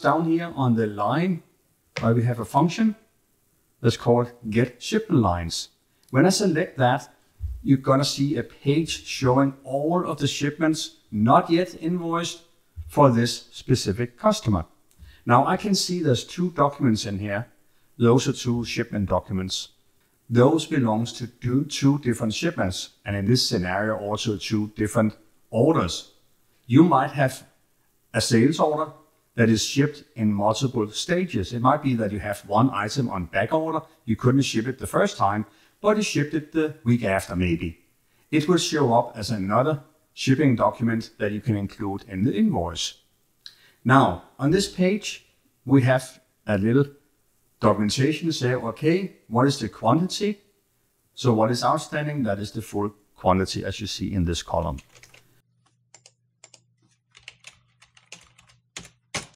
Down here on the line where we have a function that's called get shipment lines. When I select that, you're gonna see a page showing all of the shipments not yet invoiced for this specific customer. Now I can see there's two documents in here. Those are two shipment documents. Those belongs to two different shipments, and in this scenario also two different orders. You might have a sales order that is shipped in multiple stages. It might be that you have one item on back order, you couldn't ship it the first time, but you shipped it the week after maybe. It will show up as another shipping document that you can include in the invoice. Now, on this page, we have a little documentation to say, okay, what is the quantity? So what is outstanding? That is the full quantity as you see in this column.